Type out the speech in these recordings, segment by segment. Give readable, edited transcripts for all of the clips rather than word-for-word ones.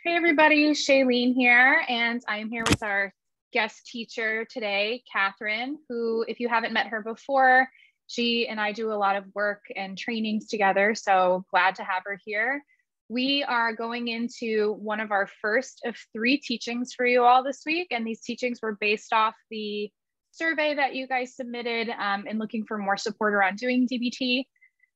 Hey everybody, Shaelene here, and I am here with our guest teacher today, Kathryn, who, if you haven't met her before, she and I do a lot of work and trainings together, so glad to have her here. We are going into one of our first of 3 teachings for you all this week, and these teachings were based off the survey that you guys submitted and looking for more support around doing DBT.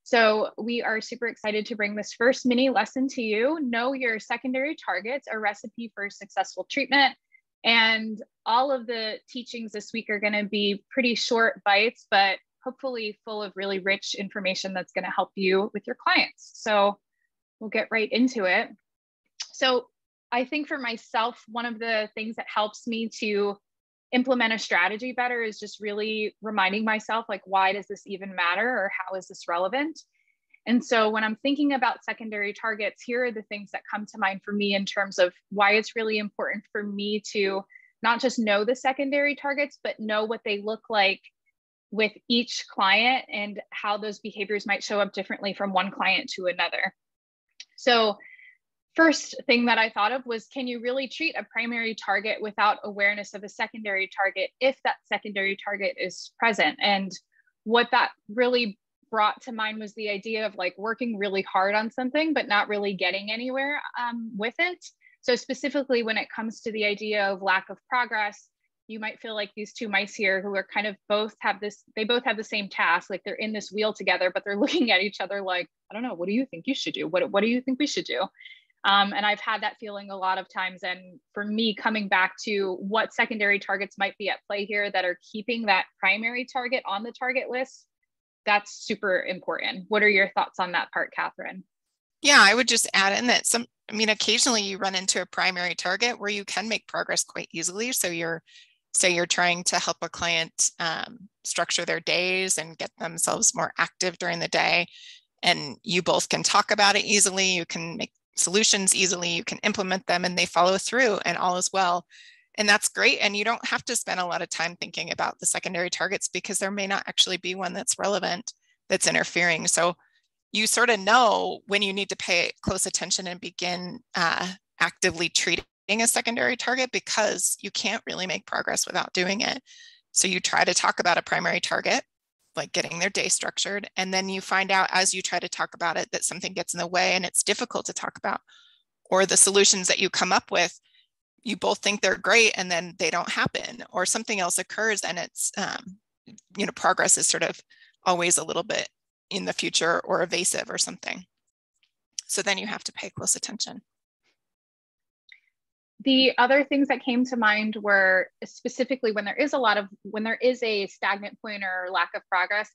So we are super excited to bring this first mini lesson to you. Know your secondary targets, a recipe for successful treatment. And all of the teachings this week are going to be pretty short bites, but hopefully full of really rich information that's going to help you with your clients. So we'll get right into it. So I think for myself, one of the things that helps me to implement a strategy better is just really reminding myself, like, why does this even matter, or how is this relevant? And so when I'm thinking about secondary targets, here are the things that come to mind for me in terms of why it's really important for me to not just know the secondary targets, but know what they look like with each client and how those behaviors might show up differently from one client to another. So first thing that I thought of was, can you really treat a primary target without awareness of a secondary target if that secondary target is present? And what that really brought to mind was the idea of like working really hard on something, but not really getting anywhere with it. So specifically when it comes to the idea of lack of progress, you might feel like these 2 mice here who are kind of they both have the same task, like they're in this wheel together, but they're looking at each other like, I don't know, what do you think you should do? What do you think we should do? And I've had that feeling a lot of times. And for me, coming back to what secondary targets might be at play here that are keeping that primary target on the target list, that's super important. What are your thoughts on that part, Kathryn? Yeah, I would just add in that occasionally you run into a primary target where you can make progress quite easily. So you're trying to help a client structure their days and get themselves more active during the day. And you both can talk about it easily. You can make solutions easily, you can implement them and they follow through and all is well. And that's great. And you don't have to spend a lot of time thinking about the secondary targets because there may not actually be one that's relevant that's interfering. So you sort of know when you need to pay close attention and begin actively treating a secondary target because you can't really make progress without doing it. So you try to talk about a primary target, like getting their day structured. And then you find out as you try to talk about it that something gets in the way and it's difficult to talk about, or the solutions that you come up with, you both think they're great and then they don't happen, or something else occurs and it's, progress is sort of always a little bit in the future or evasive or something. So then you have to pay close attention. The other things that came to mind were specifically when there is a stagnant point or lack of progress,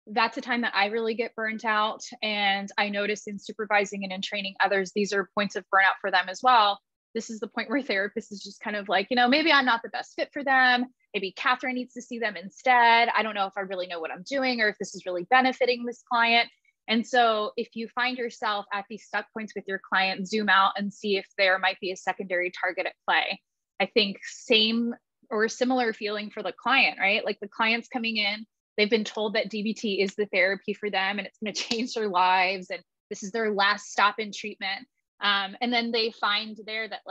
that's a time that I really get burnt out. And I notice in supervising and in training others, these are points of burnout for them as well. This is the point where therapist is just kind of like, maybe I'm not the best fit for them. Maybe Kathryn needs to see them instead. I don't know if I really know what I'm doing or if this is really benefiting this client. And so if you find yourself at these stuck points with your client, zoom out and see if there might be a secondary target at play. I think same or similar feeling for the client, right? Like the client's coming in, they've been told that DBT is the therapy for them and it's going to change their lives. And this is their last stop in treatment. And then they find there that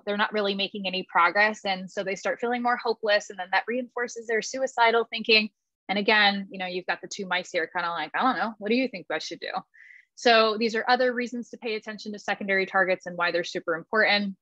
they're not really making any progress. And so they start feeling more hopeless. And then that reinforces their suicidal thinking. And again, you've got the 2 mice here kind of like, I don't know, what do you think I should do? So these are other reasons to pay attention to secondary targets and why they're super important.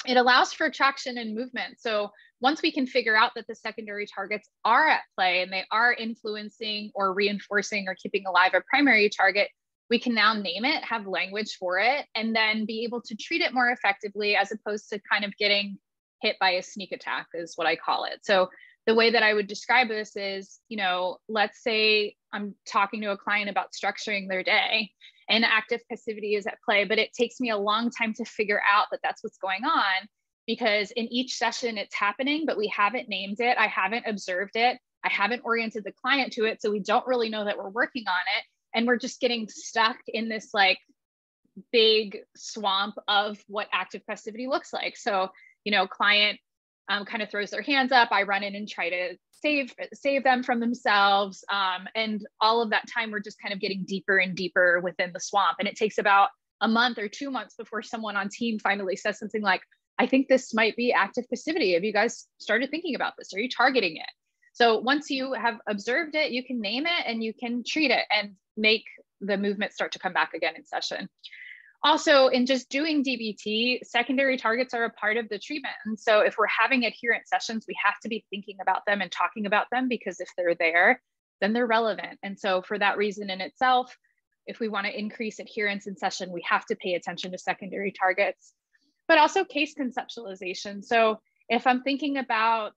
It allows for traction and movement. So once we can figure out that the secondary targets are at play and they are influencing or reinforcing or keeping alive a primary target, we can now name it, have language for it, and then be able to treat it more effectively as opposed to kind of getting hit by a sneak attack is what I call it. So the way that I would describe this is, let's say I'm talking to a client about structuring their day and active passivity is at play, but it takes me a long time to figure out that that's what's going on because in each session it's happening, but we haven't named it. I haven't observed it. I haven't oriented the client to it. So we don't really know that we're working on it. And we're just getting stuck in this like big swamp of what active passivity looks like. So, client kind of throws their hands up. I run in and try to save them from themselves. And all of that time, we're just kind of getting deeper and deeper within the swamp. And it takes about a month or 2 months before someone on team finally says something like, I think this might be active passivity. Have you guys started thinking about this? Are you targeting it? So once you have observed it, you can name it and you can treat it and make the movement start to come back again in session. Also, in just doing DBT, secondary targets are a part of the treatment. And so if we're having adherent sessions, we have to be thinking about them and talking about them, because if they're there, then they're relevant. And so for that reason in itself, if we want to increase adherence in session, we have to pay attention to secondary targets, but also case conceptualization. So if I'm thinking about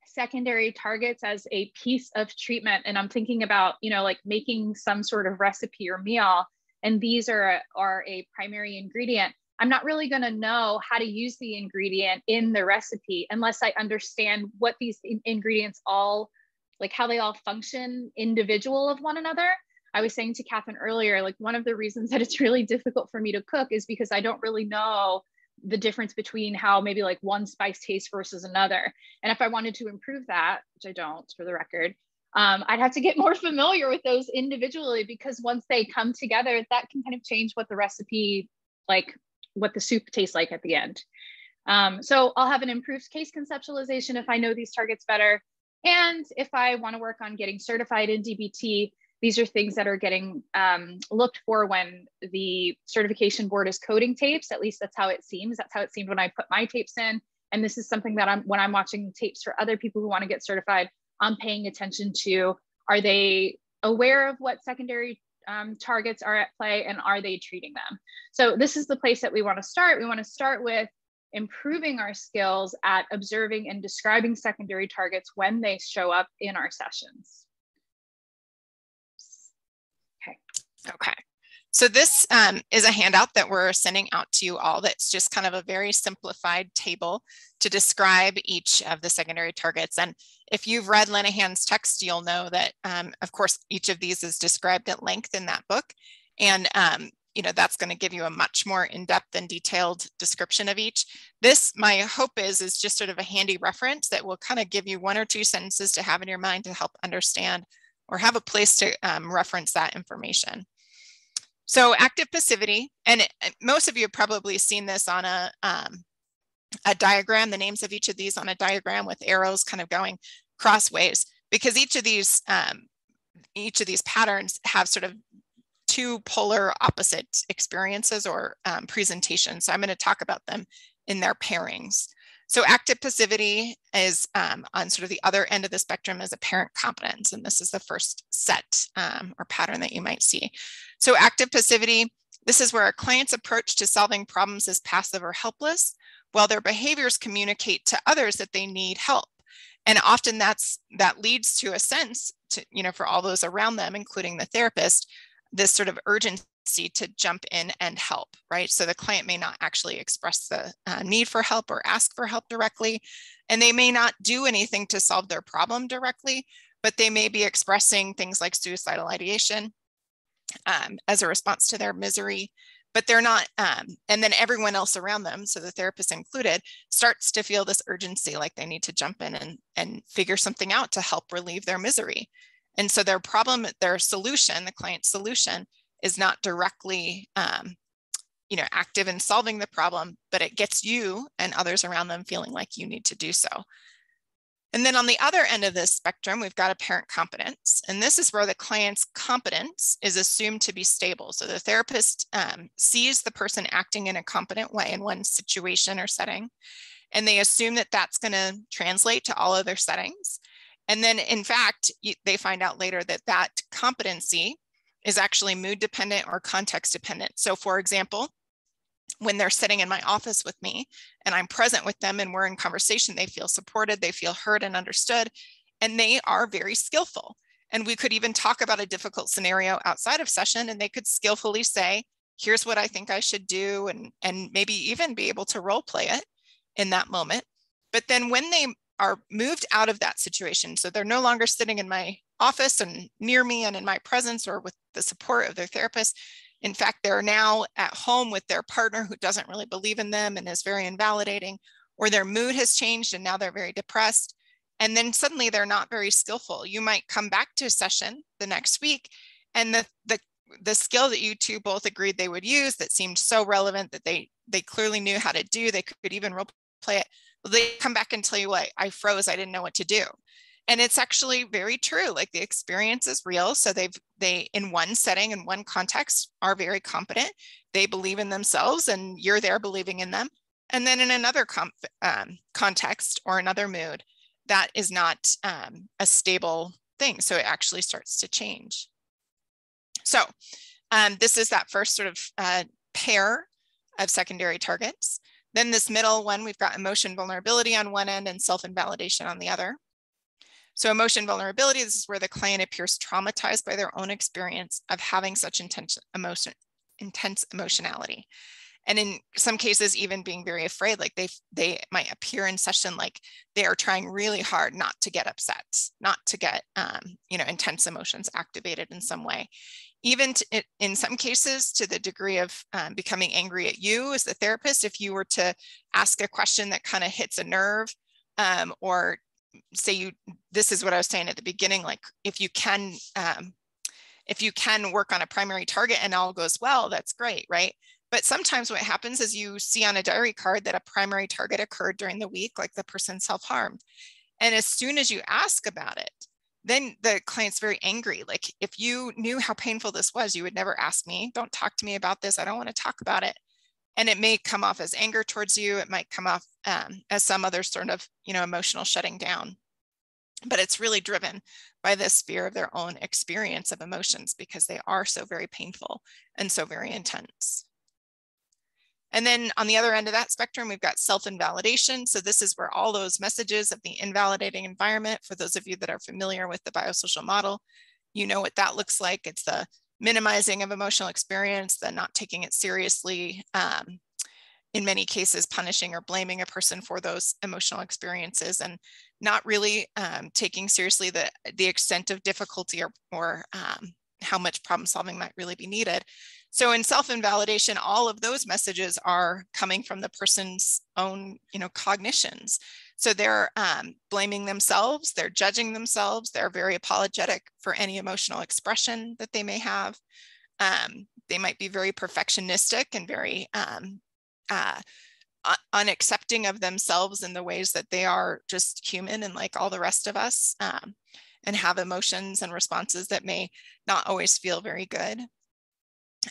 secondary targets as a piece of treatment, and I'm thinking about, like making some sort of recipe or meal, and these are a primary ingredient, I'm not really going to know how to use the ingredient in the recipe unless I understand what these ingredients all, like how they all function individual of one another. I was saying to Kathryn earlier, like one of the reasons that it's really difficult for me to cook is because I don't really know the difference between how maybe like one spice tastes versus another. And if I wanted to improve that, which I don't, for the record, I'd have to get more familiar with those individually, because once they come together, that can kind of change what the recipe, like what the soup tastes like at the end. So I'll have an improved case conceptualization if I know these targets better. And if I want to work on getting certified in DBT, these are things that are getting looked for when the certification board is coding tapes. At least that's how it seems. That's how it seemed when I put my tapes in. And this is something that when I'm watching tapes for other people who want to get certified, I'm paying attention to, are they aware of what secondary targets are at play, and are they treating them? So this is the place that we want to start. We want to start with improving our skills at observing and describing secondary targets when they show up in our sessions. Okay. So this is a handout that we're sending out to you all that's just kind of a very simplified table to describe each of the secondary targets. And if you've read Linehan's text, you'll know that, of course, each of these is described at length in that book. And that's going to give you a much more in-depth and detailed description of each. This, my hope is just sort of a handy reference that will kind of give you 1 or 2 sentences to have in your mind to help understand or have a place to reference that information. So active passivity, and most of you have probably seen this on a diagram, the names of each of these on a diagram with arrows kind of going crossways, because each of these patterns have sort of 2 polar opposite experiences or presentations. So I'm going to talk about them in their pairings. So active passivity is on sort of the other end of the spectrum as apparent competence. And this is the first set or pattern that you might see. So active passivity, this is where a client's approach to solving problems is passive or helpless, while their behaviors communicate to others that they need help. And often that leads to a sense to, for all those around them, including the therapist, this sort of urgency to jump in and help, right? So the client may not actually express the need for help or ask for help directly, and they may not do anything to solve their problem directly, but they may be expressing things like suicidal ideation as a response to their misery, but they're not, and then everyone else around them, so the therapist included, starts to feel this urgency, like they need to jump in and figure something out to help relieve their misery. And so their problem, their solution, the client's solution, is not directly, active in solving the problem, but it gets you and others around them feeling like you need to do so. And then on the other end of this spectrum, we've got apparent competence. And this is where the client's competence is assumed to be stable. So the therapist sees the person acting in a competent way in one situation or setting, and they assume that that's going to translate to all other settings. And then in fact, they find out later that that competency is actually mood dependent or context dependent. So for example, when they're sitting in my office with me and I'm present with them and we're in conversation, they feel supported, they feel heard and understood, and they are very skillful. And we could even talk about a difficult scenario outside of session, and they could skillfully say, here's what I think I should do, and maybe even be able to role play it in that moment. But then when they are moved out of that situation, so they're no longer sitting in my office and near me and in my presence or with the support of their therapist. In fact, they're now at home with their partner who doesn't really believe in them and is very invalidating, or their mood has changed and now they're very depressed. And then suddenly they're not very skillful. You might come back to a session the next week and the the skill that you two both agreed they would use that seemed so relevant that they clearly knew how to do, they could even role play it. Well, they come back and tell you, like, I froze, I didn't know what to do. And it's actually very true. Like, the experience is real. So they in one setting, in one context, are very competent. They believe in themselves and you're there believing in them. And then in another context or another mood, that is not a stable thing. So it actually starts to change. So this is that first sort of pair of secondary targets. Then this middle one, we've got emotion vulnerability on one end and self-invalidation on the other. So emotion vulnerability, this is where the client appears traumatized by their own experience of having such intense emotionality. And in some cases, even being very afraid, like they might appear in session like they are trying really hard not to get upset, not to get intense emotions activated in some way. Even in some cases, to the degree of becoming angry at you as the therapist, if you were to ask a question that kind of hits a nerve, or say this is what I was saying at the beginning, like if you can work on a primary target and all goes well, that's great, right? But sometimes what happens is you see on a diary card that a primary target occurred during the week, like the person self-harmed. And as soon as you ask about it, then the client's very angry. Like, if you knew how painful this was, you would never ask me. Don't talk to me about this. I don't want to talk about it. And it may come off as anger towards you. It might come off as some other sort of, emotional shutting down. But it's really driven by this fear of their own experience of emotions because they are so very painful and so very intense. And then on the other end of that spectrum, we've got self-invalidation. So this is where all those messages of the invalidating environment, for those of you that are familiar with the biosocial model, you know what that looks like. It's the minimizing of emotional experience, the not taking it seriously, in many cases, punishing or blaming a person for those emotional experiences, and not really taking seriously the extent of difficulty or how much problem solving might really be needed. So in self-invalidation, all of those messages are coming from the person's own, cognitions. So they're blaming themselves, they're judging themselves, they're very apologetic for any emotional expression that they may have. They might be very perfectionistic and very unaccepting of themselves in the ways that they are just human and like all the rest of us, and have emotions and responses that may not always feel very good.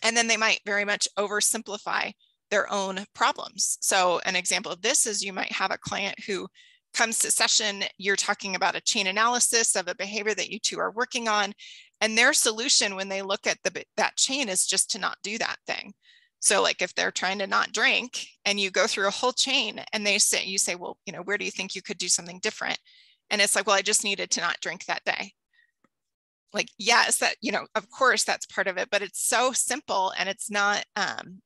And then they might very much oversimplify their own problems. So an example of this is you might have a client who comes to session, you're talking about a chain analysis of a behavior that you two are working on, and their solution when they look at that chain is just to not do that thing. So like if they're trying to not drink and you go through a whole chain and you say, well, where do you think you could do something different? And it's like, well, I just needed to not drink that day. Like, yes, that, of course that's part of it, but it's so simple and it's not,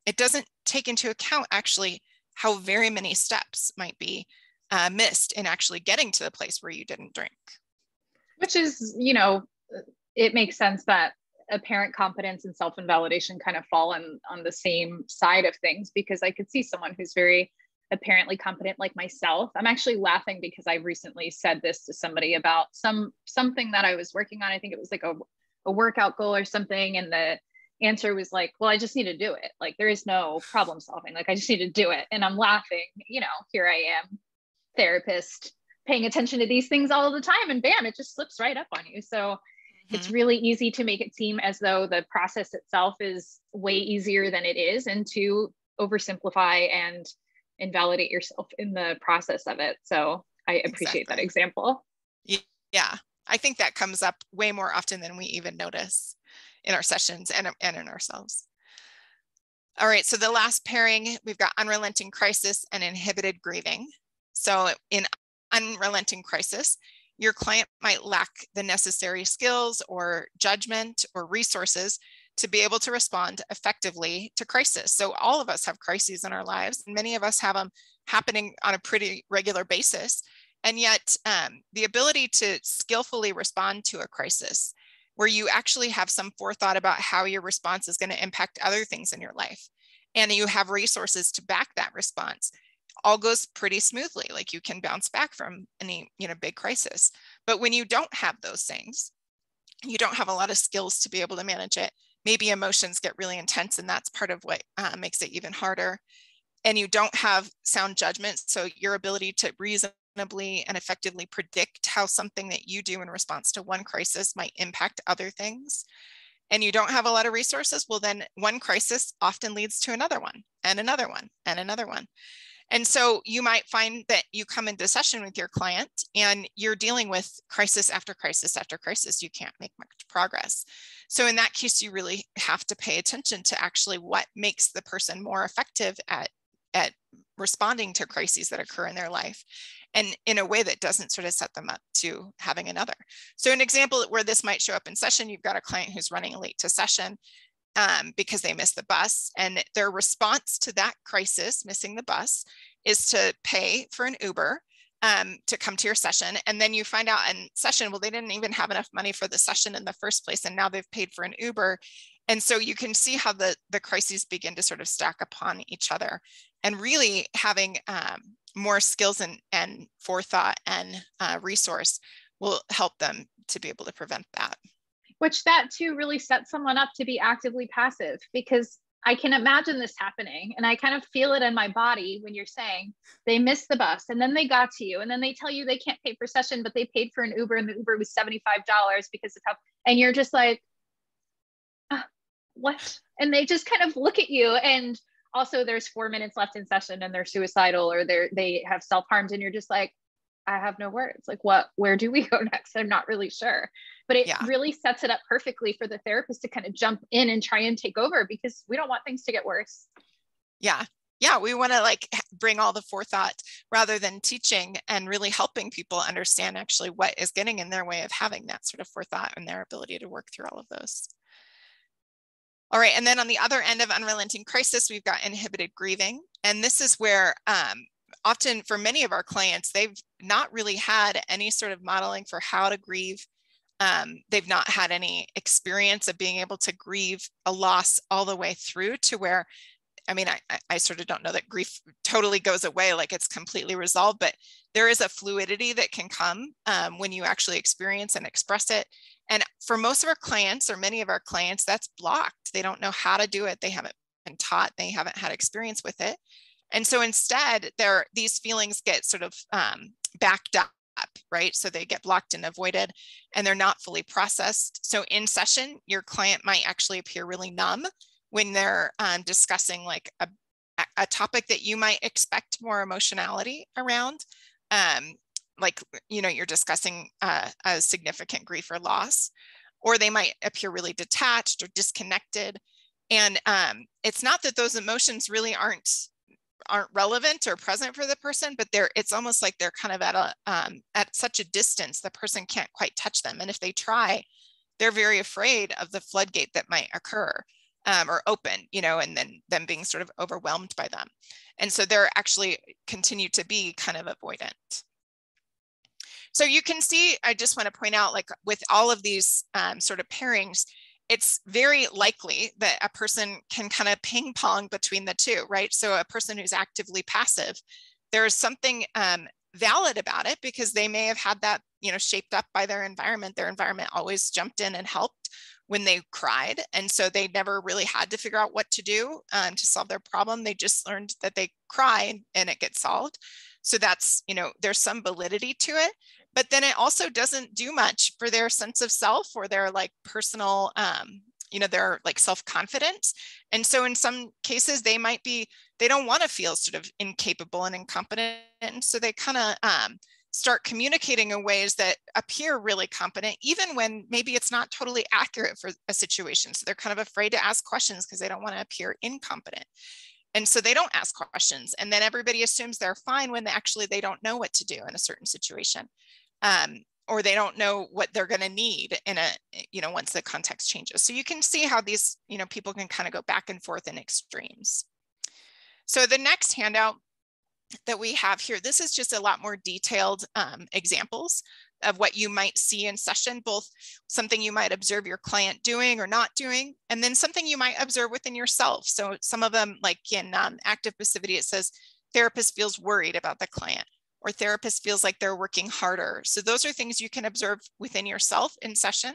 it doesn't take into account actually how very many steps might be missed in actually getting to the place where you didn't drink. Which is, it makes sense that apparent competence and self-invalidation kind of fall on the same side of things, because I could see someone who's very apparently competent like myself. I'm actually laughing because I recently said this to somebody about something that I was working on. I think it was like a workout goal or something. And the answer was like, well, I just need to do it. Like, there is no problem solving. Like, I just need to do it. And I'm laughing, here I am, therapist, paying attention to these things all the time. And bam, it just slips right up on you. So it's really easy to make it seem as though the process itself is way easier than it is, and to oversimplify and invalidate yourself in the process of it. So I appreciate that example. Yeah, I think that comes up way more often than we even notice in our sessions and in ourselves. All right, so the last pairing, we've got unrelenting crisis and inhibited grieving. So in unrelenting crisis, your client might lack the necessary skills or judgment or resources to be able to respond effectively to crisis. So all of us have crises in our lives, and many of us have them happening on a pretty regular basis. And yet the ability to skillfully respond to a crisis where you actually have some forethought about how your response is going to impact other things in your life, and you have resources to back that response, all goes pretty smoothly. Like, you can bounce back from any, big crisis. But when you don't have those things, you don't have a lot of skills to be able to manage it, maybe emotions get really intense, and that's part of what makes it even harder. And you don't have sound judgment, so your ability to reasonably and effectively predict how something that you do in response to one crisis might impact other things, and you don't have a lot of resources, well, then one crisis often leads to another one and another one and another one. And so you might find that you come into session with your client and you're dealing with crisis after crisis after crisis. You can't make much progress. So in that case, you really have to pay attention to actually what makes the person more effective at responding to crises that occur in their life, and in a way that doesn't sort of set them up to having another. So an example where this might show up in session, you've got a client who's running late to session because they missed the bus, and their response to that crisis, missing the bus, is to pay for an Uber to come to your session. And then you find out in session, well, they didn't even have enough money for the session in the first place, and now they've paid for an Uber. And so you can see how the crises begin to sort of stack upon each other, and really having more skills and forethought and resource will help them to be able to prevent that. Which that too really sets someone up to be actively passive, because I can imagine this happening, and I kind of feel it in my body when you're saying they missed the bus and then they got to you and then they tell you they can't pay for session, but they paid for an Uber and the Uber was $75 because of how, and you're just like, what? And they just kind of look at you, and also there's 4 minutes left in session and they're suicidal or they have self-harmed, and you're just like, I have no words. Like, where do we go next? I'm not really sure. But it really sets it up perfectly for the therapist to kind of jump in and try and take over, because we don't want things to get worse. Yeah. Yeah. We want to like bring all the forethought rather than teaching and really helping people understand actually what is getting in their way of having that sort of forethought and their ability to work through all of those. All right. And then on the other end of unrelenting crisis, we've got inhibited grieving. And this is where often for many of our clients, they've not really had any sort of modeling for how to grieve. They've not had any experience of being able to grieve a loss all the way through to where, I mean, I sort of don't know that grief totally goes away, like it's completely resolved, but there is a fluidity that can come when you actually experience and express it. And for most of our clients, or many of our clients, that's blocked. They don't know how to do it. They haven't been taught. They haven't had experience with it. And so instead, these feelings get sort of backed up, right? So they get blocked and avoided, and they're not fully processed. So in session, your client might actually appear really numb when they're discussing like a topic that you might expect more emotionality around. Like, you know, you're discussing a significant grief or loss, or they might appear really detached or disconnected. And it's not that those emotions really aren't relevant or present for the person, but it's almost like they're kind of at such a distance, the person can't quite touch them. And if they try, they're very afraid of the floodgate that might occur or open, you know, and then them being sort of overwhelmed by them. And so they're actually continue to be kind of avoidant. So you can see, I just want to point out, like with all of these sort of pairings, it's very likely that a person can kind of ping pong between the two, right? So a person who's actively passive, there's something valid about it because they may have had that, you know, shaped up by their environment. Their environment always jumped in and helped when they cried. And so they never really had to figure out what to do to solve their problem. They just learned that they cry and it gets solved. So that's, you know, there's some validity to it. But then it also doesn't do much for their sense of self or their like personal, you know, their like self-confidence. And so in some cases, they don't want to feel sort of incapable and incompetent. And so they kind of start communicating in ways that appear really competent, even when maybe it's not totally accurate for a situation. So they're kind of afraid to ask questions because they don't want to appear incompetent. And so they don't ask questions. And then everybody assumes they're fine when they don't know what to do in a certain situation. Or they don't know what they're going to need in once the context changes. So you can see how these, you know, people can kind of go back and forth in extremes. So the next handout that we have here, this is just a lot more detailed examples of what you might see in session, both something you might observe your client doing or not doing, and then something you might observe within yourself. So some of them, like in active passivity, it says therapist feels worried about the client, or therapist feels like they're working harder. So those are things you can observe within yourself in session.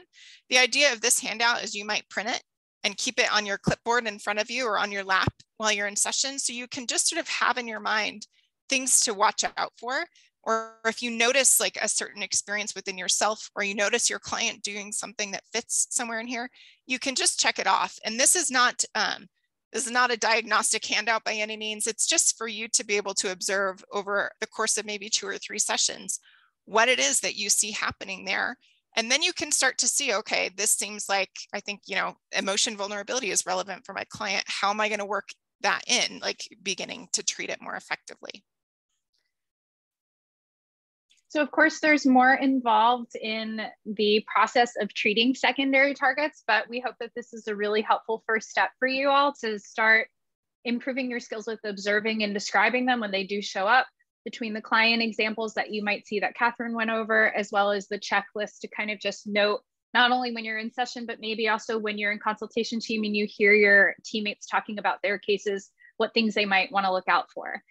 The idea of this handout is you might print it and keep it on your clipboard in front of you or on your lap while you're in session. So you can just sort of have in your mind things to watch out for. Or if you notice like a certain experience within yourself, or you notice your client doing something that fits somewhere in here, you can just check it off. And this is not a diagnostic handout by any means. It's just for you to be able to observe over the course of maybe 2 or 3 sessions, what it is that you see happening there. And then you can start to see, okay, this seems like, I think, you know, emotion vulnerability is relevant for my client. How am I going to work that in, like beginning to treat it more effectively? So of course, there's more involved in the process of treating secondary targets, but we hope that this is a really helpful first step for you all to start improving your skills with observing and describing them when they do show up, between the client examples that you might see that Kathryn went over, as well as the checklist to kind of just note, not only when you're in session, but maybe also when you're in consultation team and you hear your teammates talking about their cases, what things they might want to look out for.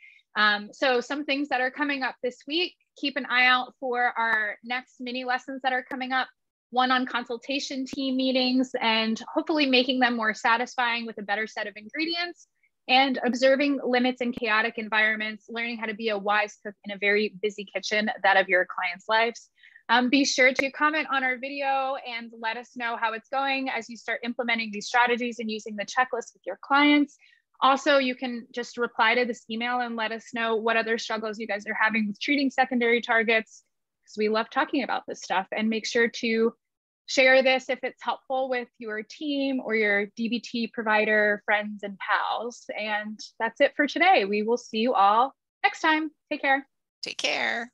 So some things that are coming up this week, keep an eye out for our next mini lessons that are coming up, one on consultation team meetings and hopefully making them more satisfying with a better set of ingredients, and observing limits in chaotic environments, learning how to be a wise cook in a very busy kitchen, that of your clients' lives. Be sure to comment on our video and let us know how it's going as you start implementing these strategies and using the checklist with your clients. Also, you can just reply to this email and let us know what other struggles you guys are having with treating secondary targets, because we love talking about this stuff. And make sure to share this if it's helpful with your team or your DBT provider, friends and pals. And that's it for today. We will see you all next time. Take care. Take care.